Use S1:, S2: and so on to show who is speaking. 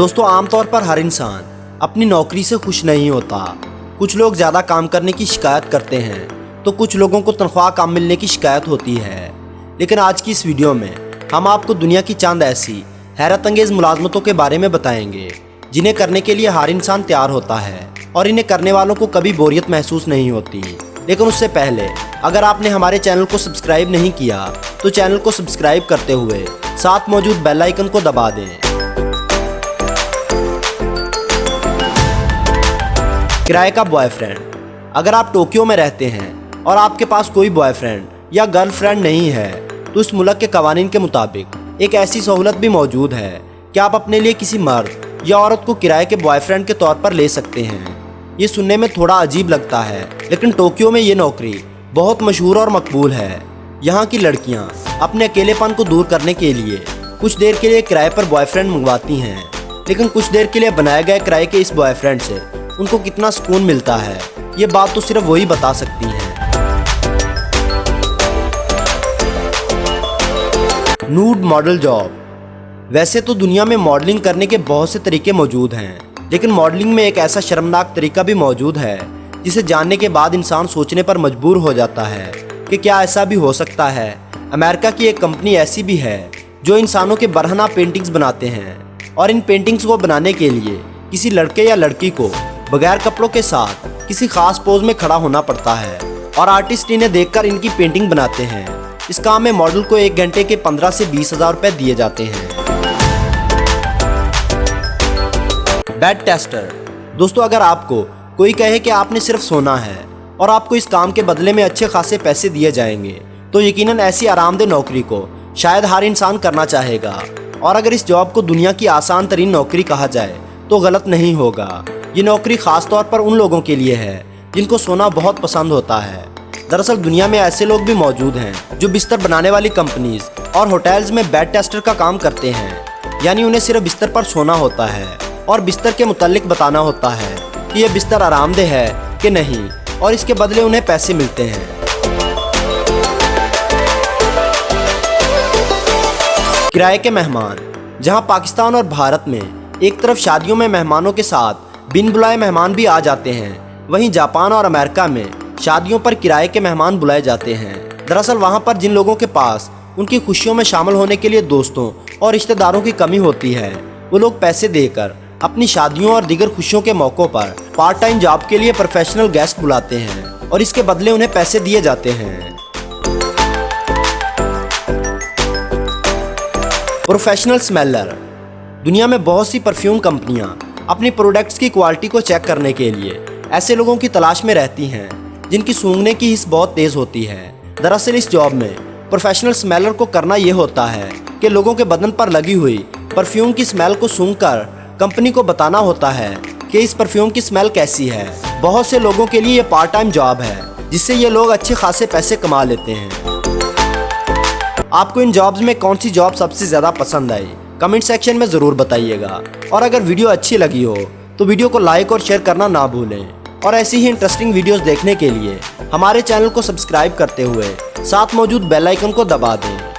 S1: दोस्तों, आमतौर पर हर इंसान अपनी नौकरी से खुश नहीं होता। कुछ लोग ज़्यादा काम करने की शिकायत करते हैं तो कुछ लोगों को तनख्वाह कम मिलने की शिकायत होती है। लेकिन आज की इस वीडियो में हम आपको दुनिया की चंद ऐसी हैरत अंगेज़ मुलाजमतों के बारे में बताएंगे जिन्हें करने के लिए हर इंसान तैयार होता है और इन्हें करने वालों को कभी बोरियत महसूस नहीं होती। लेकिन उससे पहले अगर आपने हमारे चैनल को सब्सक्राइब नहीं किया तो चैनल को सब्सक्राइब करते हुए साथ मौजूद बेल आइकन को दबा दें। किराए का बॉयफ्रेंड। अगर आप टोक्यो में रहते हैं और आपके पास कोई बॉयफ्रेंड या गर्लफ्रेंड नहीं है तो इस मुल्क के कवानीन के मुताबिक एक ऐसी सहूलत भी मौजूद है कि आप अपने लिए किसी मर्द या औरत को किराए के बॉयफ्रेंड के तौर पर ले सकते हैं। ये सुनने में थोड़ा अजीब लगता है, लेकिन टोक्यो में ये नौकरी बहुत मशहूर और मकबूल है। यहाँ की लड़कियाँ अपने अकेलेपन को दूर करने के लिए कुछ देर के लिए किराए पर बॉयफ्रेंड मंगवाती हैं, लेकिन कुछ देर के लिए बनाए गए किराए के इस बॉयफ्रेंड से उनको कितना सुकून मिलता है ये बात तो सिर्फ वही बता सकती हैं। नूड मॉडल जॉब। वैसे तो दुनिया में मॉडलिंग करने के बहुत से तरीके मौजूद हैं, लेकिन मॉडलिंग में एक ऐसा शर्मनाक तरीका भी मौजूद है जिसे जानने के बाद इंसान सोचने पर मजबूर हो जाता है कि क्या ऐसा भी हो सकता है। अमेरिका की एक कंपनी ऐसी भी है जो इंसानों के बरहना पेंटिंग्स बनाते हैं और इन पेंटिंग्स को बनाने के लिए किसी लड़के या लड़की को बगैर कपड़ों के साथ किसी खास पोज में खड़ा होना पड़ता है और आर्टिस्ट इन्हें देखकर इनकी पेंटिंग बनाते हैं। इस काम में मॉडल को 1 घंटे के 15 से 20 हज़ार रुपए दिए जाते हैं। Bed tester. दोस्तों, अगर आपको कोई कहे कि आपने सिर्फ सोना है और आपको इस काम के बदले में अच्छे खासे पैसे दिए जाएंगे तो यकीनन ऐसी आरामदेह नौकरी को शायद हर इंसान करना चाहेगा। और अगर इस जॉब को दुनिया की आसान तरीन नौकरी कहा जाए तो गलत नहीं होगा। ये नौकरी खास तौर पर उन लोगों के लिए है जिनको सोना बहुत पसंद होता है। दरअसल दुनिया में ऐसे लोग भी मौजूद हैं जो बिस्तर बनाने वाली कंपनीज और होटल्स में बेड टेस्टर का काम करते हैं, यानी उन्हें सिर्फ बिस्तर पर सोना होता है और बिस्तर के मुतालिक बताना होता है कि यह बिस्तर आरामदेह है कि नहीं, और इसके बदले उन्हें पैसे मिलते हैं। किराए के मेहमान। जहां पाकिस्तान और भारत में एक तरफ शादियों में मेहमानों के साथ बिन बुलाए मेहमान भी आ जाते हैं, वहीं जापान और अमेरिका में शादियों पर किराए के मेहमान बुलाए जाते हैं। दरअसल वहां पर जिन लोगों के पास उनकी खुशियों में शामिल होने के लिए दोस्तों और रिश्तेदारों की कमी होती है वो लोग पैसे देकर अपनी शादियों और दीगर खुशियों के मौक़ों पर पार्ट टाइम जॉब के लिए प्रोफेशनल गेस्ट बुलाते हैं और इसके बदले उन्हें पैसे दिए जाते हैं। Professional smeller. दुनिया में बहुत सी परफ्यूम कंपनियां अपनी प्रोडक्ट्स की क्वालिटी को चेक करने के लिए ऐसे लोगों की तलाश में रहती हैं जिनकी सूंघने की हिस्स बहुत तेज़ होती है। दरअसल इस जॉब में प्रोफेशनल स्मेलर को करना ये होता है कि लोगों के बदन पर लगी हुई परफ्यूम की स्मेल को सूंघकर कंपनी को बताना होता है कि इस परफ्यूम की स्मेल कैसी है। बहुत से लोगों के लिए ये पार्ट टाइम जॉब है जिससे ये लोग अच्छे खासे पैसे कमा लेते हैं। आपको इन जॉब्स में कौन सी जॉब सबसे ज़्यादा पसंद आई कमेंट सेक्शन में ज़रूर बताइएगा। और अगर वीडियो अच्छी लगी हो तो वीडियो को लाइक और शेयर करना ना भूलें। और ऐसी ही इंटरेस्टिंग वीडियोस देखने के लिए हमारे चैनल को सब्सक्राइब करते हुए साथ मौजूद बेल आइकन को दबा दें।